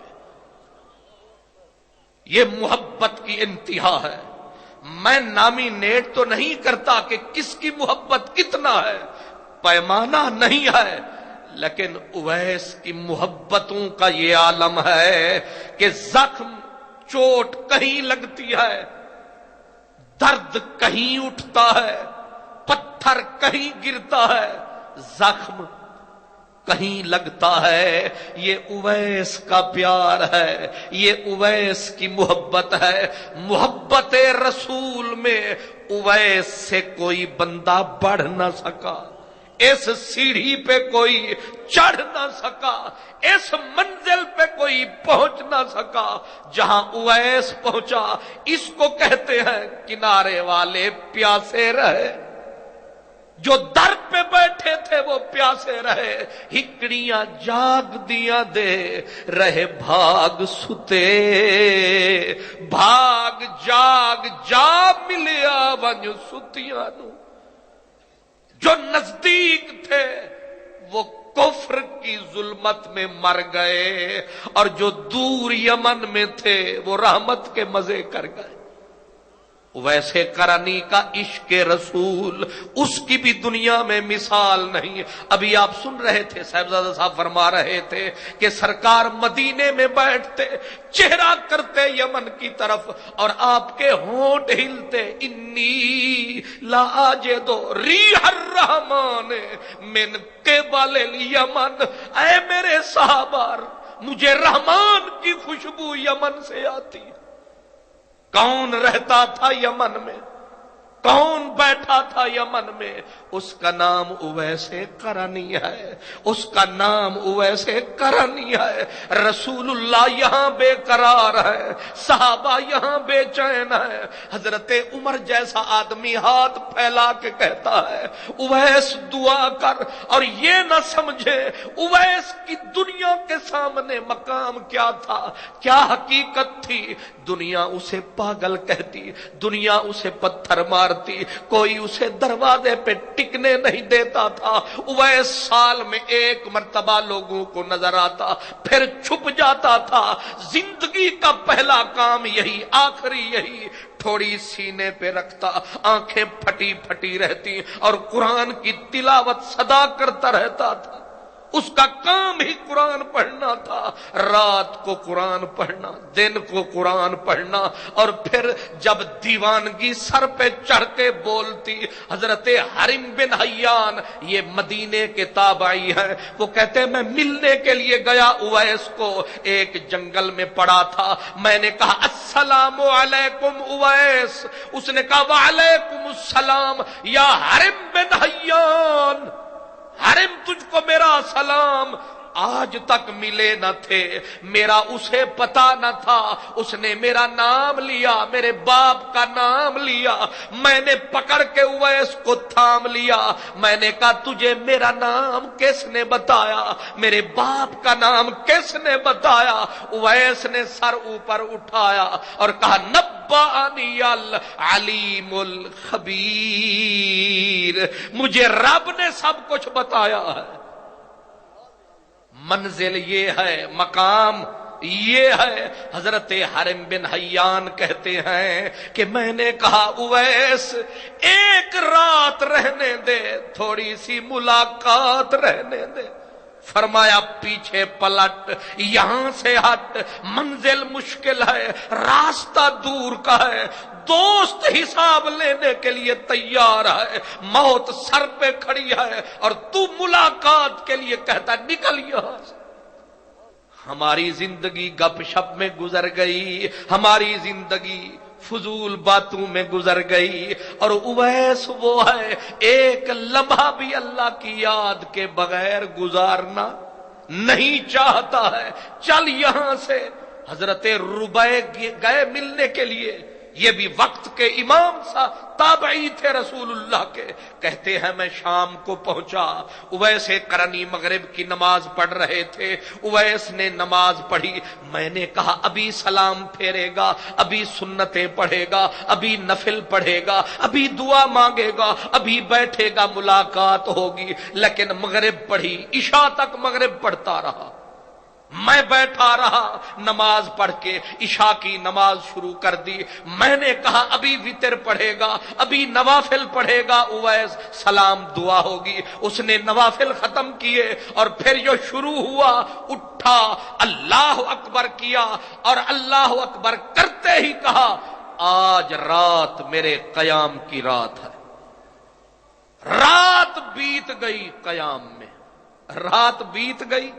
یہ محبت کی انتہا ہے۔ میں نامینیٹ تو نہیں کرتا کہ کس کی محبت کتنا ہے، پیمانہ نہیں ہے، لیکن اویس کی محبتوں کا یہ عالم ہے کہ زخم چوٹ کہیں لگتی ہے، درد کہیں اٹھتا ہے، پتھر کہیں گرتا ہے، زخم کہیں لگتا ہے۔ یہ اویس کا پیار ہے، یہ اویس کی محبت ہے۔ محبت رسول میں اویس سے کوئی بندہ بڑھ نہ سکا، اس سیڑھی پہ کوئی چڑھ نہ سکا، اس منزل پہ کوئی پہنچ نہ سکا جہاں اویس پہنچا۔ اس کو کہتے ہیں کنارے والے پیاسے رہے، جو در پہ بیٹھے تھے وہ پیاسے رہے، ہکڑیاں جاگ دیاں دے رہے بھاگ ستے، بھاگ جاگ جا ملیا ونج ستیاں نو۔ جو نزدیک تھے وہ کفر کی ظلمت میں مر گئے، اور جو دور یمن میں تھے وہ رحمت کے مزے کر گئے۔ ویسے کرنی کا عشق رسول، اس کی بھی دنیا میں مثال نہیں۔ ابھی آپ سن رہے تھے، صاحبزادہ صاحب فرما رہے تھے کہ سرکار مدینے میں بیٹھتے، چہرہ کرتے یمن کی طرف، اور آپ کے ہونٹ ہلتے، انی لا اجدو ریح الرحمن من قبل الیمن، اے میرے صحابہ مجھے رحمان کی خوشبو یمن سے آتی ہے۔ کون رہتا تھا یمن میں، کون بیٹھا تھا یمن میں؟ اس کا نام اویس قرنی ہے، اس کا نام اویس قرنی ہے۔ رسول اللہ یہاں بے قرار ہے، صحابہ یہاں بے چین ہے۔ حضرت عمر جیسا آدمی ہاتھ پھیلا کے کہتا ہے اویس دعا کر، اور یہ نہ سمجھے اویس کی دنیا کے سامنے مقام کیا تھا، کیا حقیقت تھی۔ دنیا اسے پاگل کہتی، دنیا اسے پتھر مارتی، کوئی اسے دروازے پہ ٹکنے نہیں دیتا تھا۔ اویس سال میں ایک مرتبہ لوگوں کو نظر آتا، پھر چھپ جاتا تھا۔ زندگی کا پہلا کام یہی، آخری یہی، تھوڑی سینے پہ رکھتا، آنکھیں پھٹی پھٹی رہتی، اور قرآن کی تلاوت صدا کرتا رہتا تھا۔ اس کا کام ہی قرآن پڑھنا تھا، رات کو قرآن پڑھنا، دن کو قرآن پڑھنا، اور پھر جب دیوانگی سر پہ چڑھ کے بولتی، حضرت حرم بن حیان، یہ مدینے کے تابعی ہیں، وہ کہتے ہیں میں ملنے کے لیے گیا اویس کو، ایک جنگل میں پڑا تھا، میں نے کہا السلام علیکم اویس، اس نے کہا وعلیکم السلام یا حرم بن حیان، حرم تجھ کو میرا سلام۔ آج تک ملے نہ تھے، میرا اسے پتا نہ تھا، اس نے میرا نام لیا، میرے باپ کا نام لیا، میں نے پکڑ کے اویس کو تھام لیا، میں نے کہا تجھے میرا نام کس نے بتایا، میرے باپ کا نام کس نے بتایا؟ اویس نے سر اوپر اٹھایا اور کہا نبأنی العلیم الخبیر، مجھے رب نے سب کچھ بتایا ہے۔ منزل یہ ہے، مقام یہ ہے۔ حضرت حرم بن حیان کہتے ہیں کہ میں نے کہا اویس ایک رات رہنے دے، تھوڑی سی ملاقات رہنے دے۔ فرمایا پیچھے پلٹ، یہاں سے ہٹ، منزل مشکل ہے، راستہ دور کا ہے، دوست حساب لینے کے لیے تیار ہے، موت سر پہ کھڑی ہے، اور تو ملاقات کے لیے کہتا نکل یہاں سے۔ ہماری زندگی گپ شپ میں گزر گئی، ہماری زندگی فضول باتوں میں گزر گئی، اور اویس وہ ہے ایک لمحہ بھی اللہ کی یاد کے بغیر گزارنا نہیں چاہتا ہے۔ چل یہاں سے۔ حضرت ربیع گئے ملنے کے لیے، یہ بھی وقت کے امام سا تابعی تھے رسول اللہ کے، کہتے ہیں میں شام کو پہنچا، اویس قرنی مغرب کی نماز پڑھ رہے تھے، اویس نے نماز پڑھی، میں نے کہا ابھی سلام پھیرے گا، ابھی سنتیں پڑھے گا، ابھی نفل پڑھے گا، ابھی دعا مانگے گا، ابھی بیٹھے گا، ملاقات ہوگی، لیکن مغرب پڑھی، عشاء تک مغرب پڑھتا رہا۔ میں بیٹھا رہا، نماز پڑھ کے عشاء کی نماز شروع کر دی، میں نے کہا ابھی وتر پڑھے گا، ابھی نوافل پڑھے گا اویس، سلام دعا ہوگی۔ اس نے نوافل ختم کیے، اور پھر جو شروع ہوا، اٹھا، اللہ اکبر کیا، اور اللہ اکبر کرتے ہی کہا آج رات میرے قیام کی رات ہے۔ رات بیت گئی قیام میں، رات بیت گئی،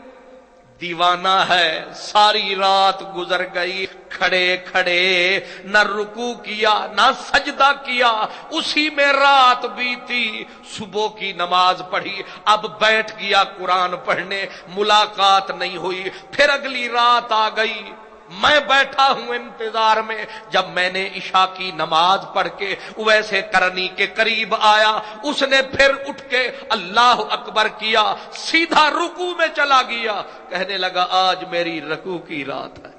دیوانہ ہے، ساری رات گزر گئی کھڑے کھڑے، نہ رکوع کیا نہ سجدہ کیا، اسی میں رات بیتی، صبح کی نماز پڑھی، اب بیٹھ گیا قرآن پڑھنے، ملاقات نہیں ہوئی، پھر اگلی رات آ گئی، میں بیٹھا ہوں انتظار میں، جب میں نے عشاء کی نماز پڑھ کے اویس قرنی کے قریب آیا، اس نے پھر اٹھ کے اللہ اکبر کیا، سیدھا رکوع میں چلا گیا، کہنے لگا آج میری رکوع کی رات ہے۔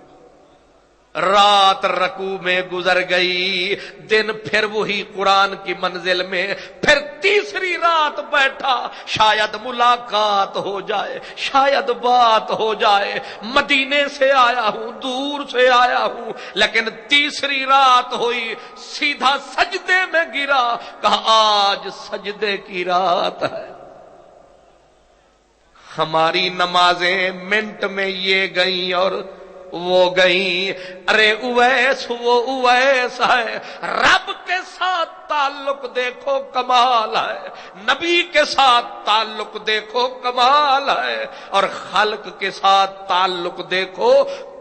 رات رکوع میں گزر گئی، دن پھر وہی قرآن کی منزل میں، پھر تیسری رات بیٹھا، شاید ملاقات ہو جائے، شاید بات ہو جائے، مدینے سے آیا ہوں، دور سے آیا ہوں، لیکن تیسری رات ہوئی، سیدھا سجدے میں گرا، کہا آج سجدے کی رات ہے۔ ہماری نمازیں منٹ میں یہ گئیں اور وہ گئی، ارے اویس وہ اویس ہے، رب کے ساتھ تعلق دیکھو کمال ہے، نبی کے ساتھ تعلق دیکھو کمال ہے، اور خلق کے ساتھ تعلق دیکھو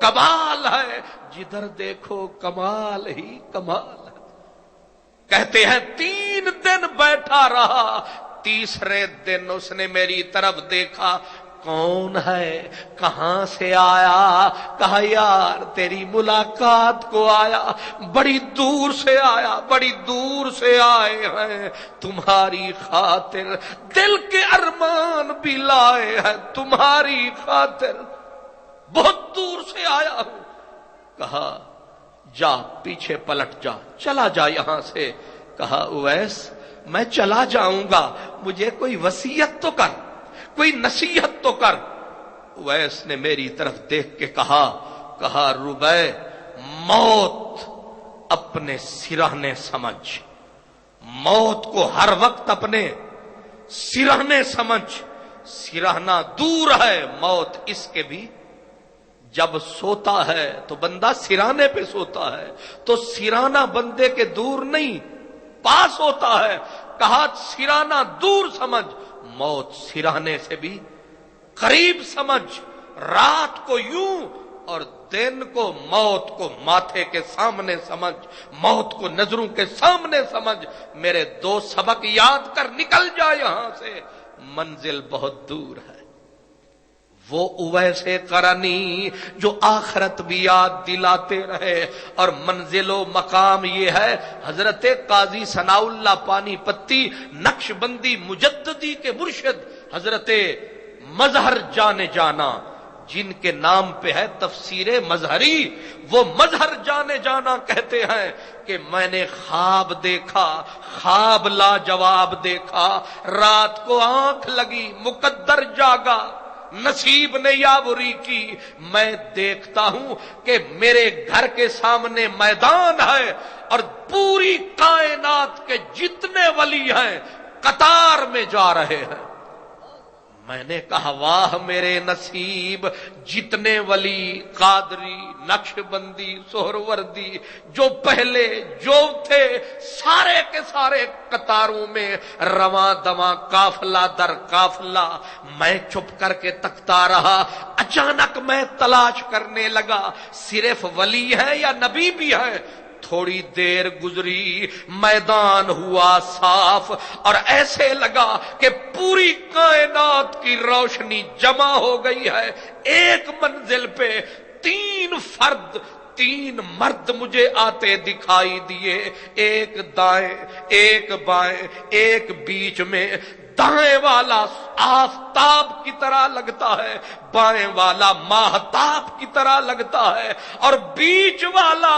کمال ہے، جدھر دیکھو کمال ہی کمال ہے۔ کہتے ہیں 3 دن بیٹھا رہا، تیسرے دن اس نے میری طرف دیکھا، کون ہے، کہاں سے آیا؟ کہا یار تیری ملاقات کو آیا، بڑی دور سے آیا، بڑی دور سے آئے ہیں، تمہاری خاطر دل کے ارمان بھی لائے ہیں، تمہاری خاطر بہت دور سے آیا ہوں۔ کہا جا پیچھے پلٹ جا، چلا جا یہاں سے۔ کہا اویس میں چلا جاؤں گا، مجھے کوئی وصیت تو کر، کوئی نصیحت تو کر۔ اویس نے میری طرف دیکھ کے کہا ربیع موت اپنے سرہنے سمجھ، موت کو ہر وقت اپنے سرہنے سمجھ، سرہنا دور ہے، موت اس کے بھی جب سوتا ہے تو بندہ سرانے پہ سوتا ہے، تو سرانہ بندے کے دور نہیں پاس ہوتا ہے۔ کہا سرانہ دور سمجھ، موت سرانے سے بھی قریب سمجھ، رات کو یوں اور دن کو، موت کو ماتھے کے سامنے سمجھ، موت کو نظروں کے سامنے سمجھ۔ میرے 2 سبق یاد کر نکل جا یہاں سے، منزل بہت دور ہے۔ وہ اویس قرنی جو آخرت بھی یاد دلاتے رہے، اور منزل و مقام یہ ہے، حضرت قاضی ثناء اللہ پانی پتی نقش بندی مجددی کے مرشد حضرت مظہر جان جانا، جن کے نام پہ ہے تفسیر مظہری، وہ مظہر جان جانا کہتے ہیں کہ میں نے خواب دیکھا، خواب لاجواب دیکھا، رات کو آنکھ لگی، مقدر جاگا، نصیب نے یاوری کی، میں دیکھتا ہوں کہ میرے گھر کے سامنے میدان ہے، اور پوری کائنات کے جتنے ولی ہیں قطار میں جا رہے ہیں۔ میں نے کہا واہ میرے نصیب، جتنے ولی، قادری، نقش بندی، سہروردی جو پہلے جو تھے، سارے کے سارے قطاروں میں رواں دواں، قافلہ در قافلہ۔ میں چپ کر کے تکتا رہا، اچانک میں تلاش کرنے لگا صرف ولی ہے یا نبی بھی ہے۔ تھوڑی دیر گزری، میدان ہوا صاف، اور ایسے لگا کہ پوری کائنات کی روشنی جمع ہو گئی ہے۔ ایک منزل پہ 3 فرد، 3 مرد مجھے آتے دکھائی دیے، ایک دائیں، ایک بائیں، ایک بیچ میں۔ دائیں والا آفتاب کی طرح لگتا ہے، بائیں والا ماہتاب کی طرح لگتا ہے، اور بیچ والا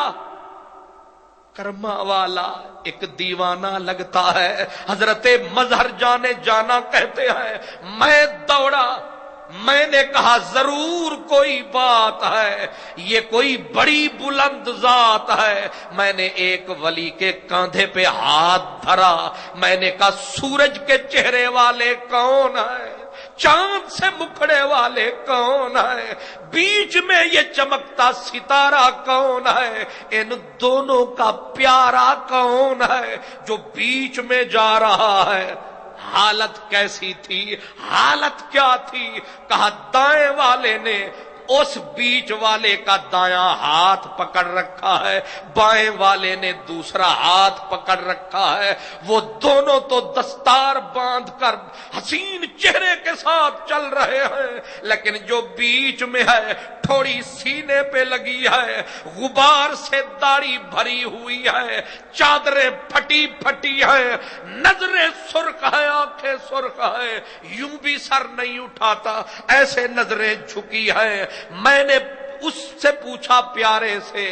کرما والا ایک دیوانہ لگتا ہے۔ حضرت مظہر جانے جانا کہتے ہیں میں دوڑا، میں نے کہا ضرور کوئی بات ہے، یہ کوئی بڑی بلند ذات ہے۔ میں نے ایک ولی کے کاندھے پہ ہاتھ دھرا، میں نے کہا سورج کے چہرے والے کون ہیں، چاند سے مکھڑے والے کون ہیں، بیچ میں یہ چمکتا ستارہ کون ہے، ان دونوں کا پیارا کون ہے جو بیچ میں جا رہا ہے۔ حالت کیسی تھی؟ حالت کیا تھی؟ کہا دائیں والے نے اس بیچ والے کا دایاں ہاتھ پکڑ رکھا ہے، بائیں والے نے دوسرا ہاتھ پکڑ رکھا ہے، وہ دونوں تو دستار باندھ کر حسین چہرے کے ساتھ چل رہے ہیں، لیکن جو بیچ میں ہے تھوڑی سینے پہ لگی ہے، غبار سے داڑھی بھری ہوئی ہے، چادریں پھٹی پھٹی ہے، نظریں سرخ ہے، آنکھیں سرخ ہے، یوں بھی سر نہیں اٹھاتا، ایسے نظریں جھکی ہے۔ میں نے اس سے پوچھا پیارے سے،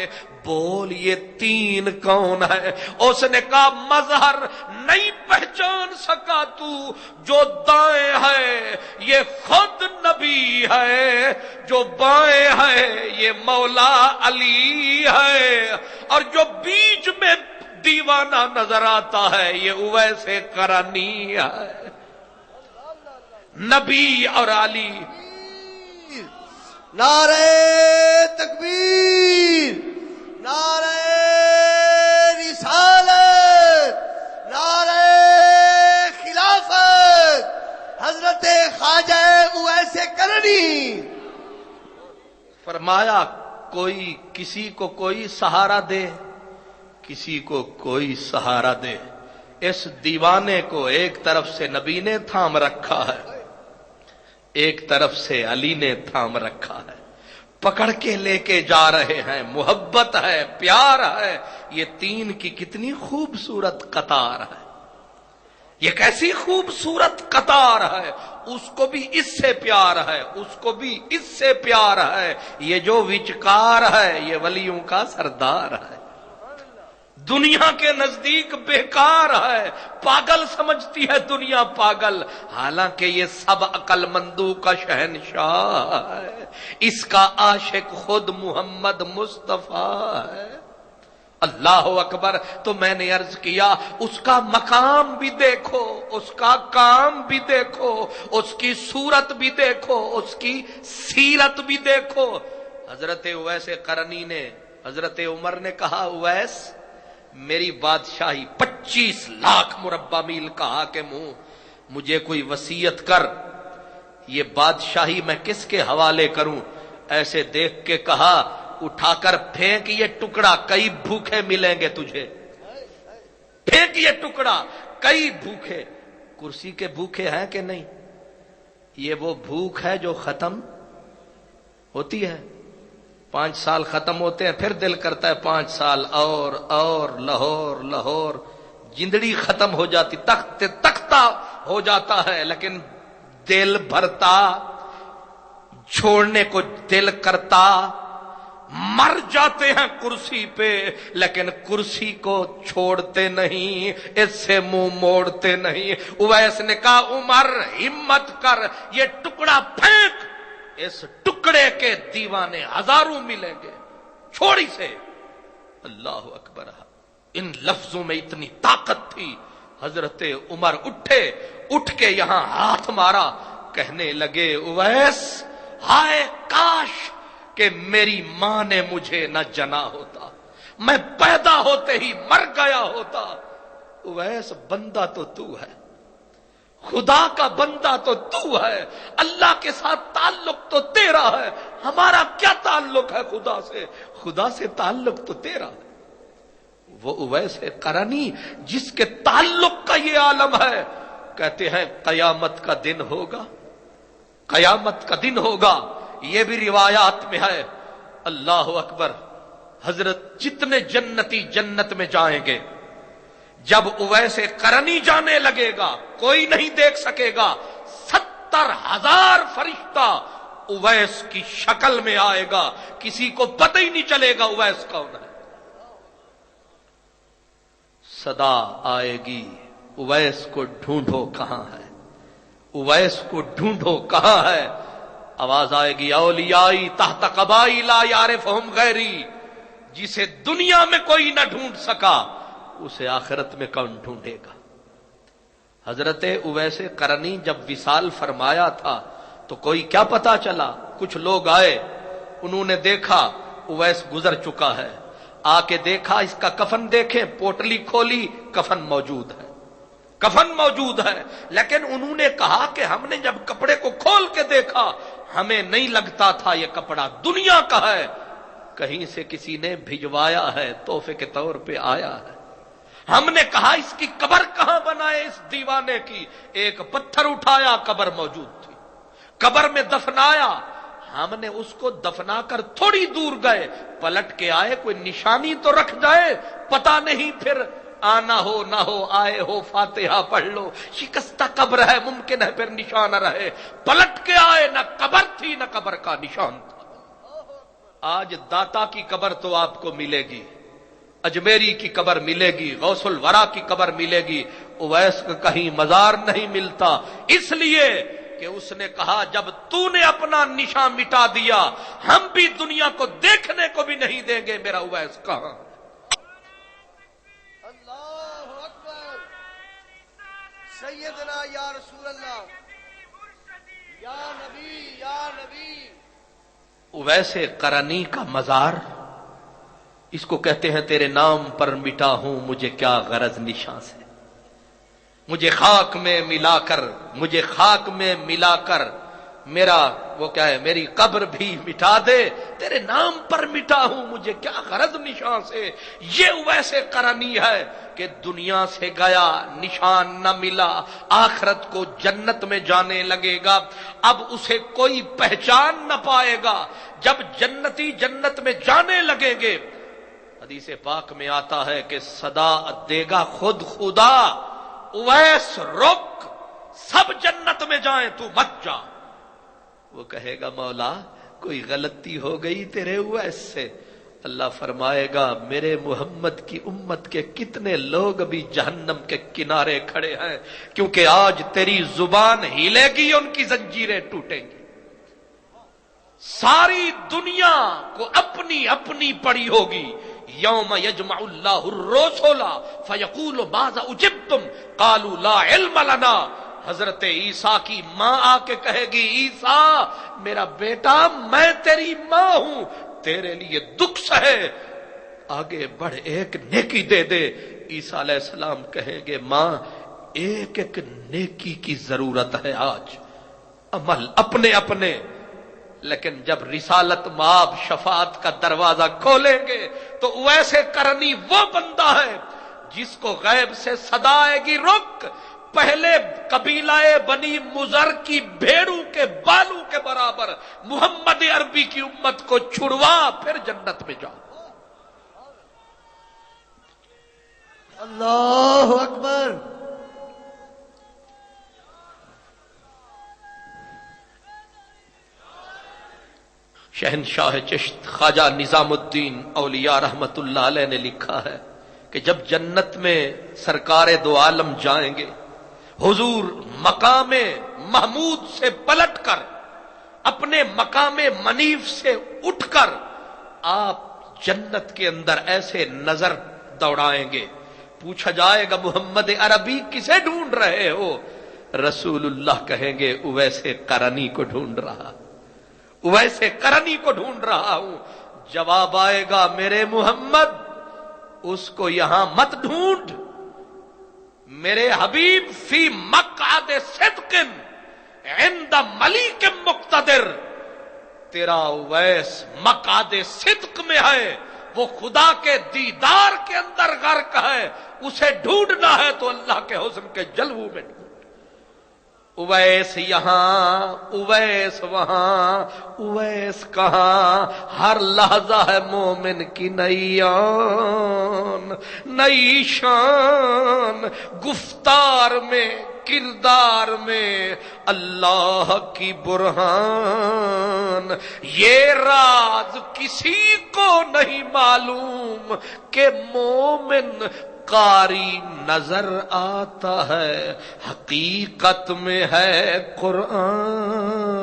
بول یہ تین کون ہے؟ اس نے کہا مظہر نہیں پہچان سکا تو، جو دائیں ہے یہ خود نبی ہے، جو بائیں ہے یہ مولا علی ہے، اور جو بیچ میں دیوانہ نظر آتا ہے یہ اویس قرنی ہے۔ نبی اور علی، نعرہ تکبیر، نعرہ رسالت، نعرہ خلافت، حضرت خواجہ اویس قرنی۔ فرمایا کوئی کسی کو کوئی سہارا دے، کسی کو کوئی سہارا دے۔ اس دیوانے کو ایک طرف سے نبی نے تھام رکھا ہے، ایک طرف سے علی نے تھام رکھا ہے، پکڑ کے لے کے جا رہے ہیں، محبت ہے، پیار ہے۔ یہ تین کی کتنی خوبصورت قطار ہے، یہ کیسی خوبصورت قطار ہے، اس کو بھی اس سے پیار ہے، اس کو بھی اس سے پیار ہے۔ یہ جو وچکار ہے یہ ولیوں کا سردار ہے، دنیا کے نزدیک بیکار ہے، پاگل سمجھتی ہے دنیا پاگل، حالانکہ یہ سب عقل مندوں کا شہنشاہ ہے، اس کا عاشق خود محمد مصطفیٰ ہے۔ اللہ اکبر۔ تو میں نے عرض کیا اس کا مقام بھی دیکھو، اس کا کام بھی دیکھو، اس کی صورت بھی دیکھو، اس کی سیرت بھی دیکھو۔ حضرت اویس قرنی نے، حضرت عمر نے کہا اویس میری بادشاہی 25 لاکھ مربع میل کا حاکم ہوں، مجھے کوئی وصیت کر، یہ بادشاہی میں کس کے حوالے کروں؟ ایسے دیکھ کے کہا اٹھا کر پھینک یہ ٹکڑا، کئی بھوکے ملیں گے تجھے، پھینک یہ ٹکڑا، کئی بھوکے۔ کرسی کے بھوکے ہیں کہ نہیں؟ یہ وہ بھوک ہے جو ختم ہوتی ہے، 5 سال ختم ہوتے ہیں پھر دل کرتا ہے 5 سال اور لاہور لاہور، جندڑی ختم ہو جاتی، تختہ ہو جاتا ہے، لیکن دل بھرتا، چھوڑنے کو دل کرتا، مر جاتے ہیں کرسی پہ لیکن کرسی کو چھوڑتے نہیں، اس سے منہ موڑتے نہیں۔ اویس نے کہا عمر ہمت کر، یہ ٹکڑا پھینک، اس ٹکڑے کے دیوانے ہزاروں ملیں گے، چھوڑ اسے۔ اللہ اکبر۔ ان لفظوں میں اتنی طاقت تھی، حضرت عمر اٹھے، اٹھ کے یہاں ہاتھ مارا، کہنے لگے اویس ہائے کاش کہ میری ماں نے مجھے نہ جنا ہوتا، میں پیدا ہوتے ہی مر گیا ہوتا۔ اویس بندہ تو تو ہے، خدا کا بندہ تو تو ہے، اللہ کے ساتھ تعلق تو تیرا ہے، ہمارا کیا تعلق ہے خدا سے؟ خدا سے تعلق تو تیرا ہے۔ وہ اویس قرنی جس کے تعلق کا یہ عالم ہے، کہتے ہیں قیامت کا دن ہوگا، قیامت کا دن ہوگا، یہ بھی روایات میں ہے۔ اللہ اکبر۔ حضرت جتنے جنتی جنت میں جائیں گے، جب اویس قرنی جانے لگے گا کوئی نہیں دیکھ سکے گا، 70,000 فرشتہ اویس کی شکل میں آئے گا، کسی کو پتہ ہی نہیں چلے گا اویس کون ہے۔ صدا آئے گی اویس کو ڈھونڈو کہاں ہے، اویس کو ڈھونڈو کہاں ہے۔ آواز آئے گی اولیائی تحت قبائی لا یعرفہم غیری، جسے دنیا میں کوئی نہ ڈھونڈ سکا اسے آخرت میں کون ڈھونڈے گا۔ حضرت اویس قرنی جب وصال فرمایا تھا تو کوئی کیا پتا چلا، کچھ لوگ آئے، انہوں نے دیکھا اویس گزر چکا ہے، آ کے دیکھا اس کا کفن، دیکھیں پوٹلی کھولی کفن موجود ہے، کفن موجود ہے، لیکن انہوں نے کہا کہ ہم نے جب کپڑے کو کھول کے دیکھا ہمیں نہیں لگتا تھا یہ کپڑا دنیا کا ہے، کہیں سے کسی نے بھجوایا ہے، تحفے کے طور پہ آیا ہے۔ ہم نے کہا اس کی قبر کہاں بنائے اس دیوانے کی، ایک پتھر اٹھایا قبر موجود تھی، قبر میں دفنایا، ہم نے اس کو دفنا کر تھوڑی دور گئے، پلٹ کے آئے کوئی نشانی تو رکھ جائے، پتہ نہیں پھر آنا ہو نہ ہو، آئے ہو فاتحہ پڑھ لو، شکستہ قبر ہے ممکن ہے پھر نشان رہے، پلٹ کے آئے نہ قبر تھی نہ قبر کا نشان تھا۔ آج داتا کی قبر تو آپ کو ملے گی، اجمیری کی قبر ملے گی، غوث الورا کی قبر ملے گی، اویس کا کہیں مزار نہیں ملتا، اس لیے کہ اس نے کہا جب تو نے اپنا نشان مٹا دیا ہم بھی دنیا کو دیکھنے کو بھی نہیں دیں گے، میرا اویس کہاں؟ اللہ اکبر، سیدنا یا رسول اللہ، یا نبی یا نبی۔ اویس قرنی کا مزار، اس کو کہتے ہیں تیرے نام پر مٹا ہوں مجھے کیا غرض نشاں سے، مجھے خاک میں ملا کر، مجھے خاک میں ملا کر میرا وہ کیا ہے میری قبر بھی مٹا دے، تیرے نام پر مٹا ہوں مجھے کیا غرض نشان سے۔ یہ ویسے قرنی ہے کہ دنیا سے گیا نشان نہ ملا، آخرت کو جنت میں جانے لگے گا، اب اسے کوئی پہچان نہ پائے گا۔ جب جنتی جنت میں جانے لگیں گے، حدیث پاک میں آتا ہے کہ صدا دے گا خود خدا، اویس رک، سب جنت میں جائیں تو مت جا۔ وہ کہے گا مولا کوئی غلطی ہو گئی تیرے اویس سے، اللہ فرمائے گا میرے محمد کی امت کے کتنے لوگ ابھی جہنم کے کنارے کھڑے ہیں، کیونکہ آج تیری زبان ہلے گی ان کی زنجیریں ٹوٹیں گی۔ ساری دنیا کو اپنی اپنی پڑی ہوگی، یوم یجمع اللہ الرسل فیقول ماذا اجبتم قالوا لا علم لنا۔ حضرت عیسیٰ کی ماں آ کے کہے گی عیسیٰ میرا بیٹا میں تیری ماں ہوں، تیرے لیے دکھ سہے، آگے بڑھ ایک نیکی دے دے۔ عیسیٰ علیہ السلام کہیں گے ماں ایک ایک نیکی کی ضرورت ہے آج، عمل اپنے اپنے، لیکن جب رسالت مآب شفاعت کا دروازہ کھولیں گے تو ویسے کرنی وہ بندہ ہے جس کو غیب سے صدا آئے گی رک، پہلے قبیلہ بنی مضر کی بھیڑوں کے بالوں کے برابر محمد عربی کی امت کو چھڑوا، پھر جنت میں جاؤ۔ اللہ اکبر۔ شہنشاہ چشت خواجہ نظام الدین اولیاء رحمت اللہ علیہ نے لکھا ہے کہ جب جنت میں سرکار دو عالم جائیں گے، حضور مقام محمود سے پلٹ کر، اپنے مقام منیف سے اٹھ کر آپ جنت کے اندر ایسے نظر دوڑائیں گے، پوچھا جائے گا محمد عربی کسے ڈھونڈ رہے ہو؟ رسول اللہ کہیں گے اویسے قرنی کو ڈھونڈ رہا، ویسے کرنی کو ڈھونڈ رہا ہوں۔ جواب آئے گا میرے محمد اس کو یہاں مت ڈھونڈ، میرے حبیب فی مقعد صدق عند ملیک مقتدر، تیرا اویس مقعد صدق میں ہے، وہ خدا کے دیدار کے اندر غرق ہے، اسے ڈھونڈنا ہے تو اللہ کے حسن کے جلووں میں ڈھونڈ۔ اویس یہاں اویس وہاں، اویس کہاں، ہر لحظہ ہے مومن کی نئی آن نئی شان، گفتار میں کردار میں اللہ کی برہان، یہ راز کسی کو نہیں معلوم کہ مومن قاری نظر آتا ہے، حقیقت میں ہے قرآن۔